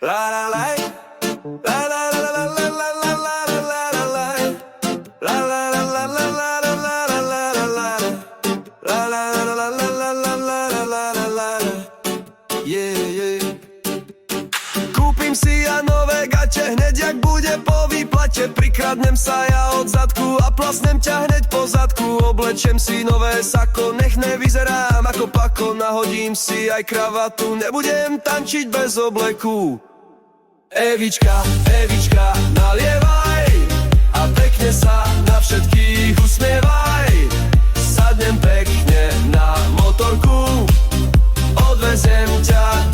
La la la, la la la la la la la la la la la, la la la la la la la la la la la, la la la la la la la la la, yeah yeah. Kúpim si ja nové gače, hneď jak bude po výplate. Prikradnem sa ja od zadku a plasnem ťa hneď po zadku. Oblečem si nové sako, nech nevyzerám ako pako. Nahodím si aj kravatu, nebudem tančiť bez obleku. Evička, Evička, nalievaj a pekne sa na všetkých usmievaj. Sadnem pekne na motorku, odvezem ťa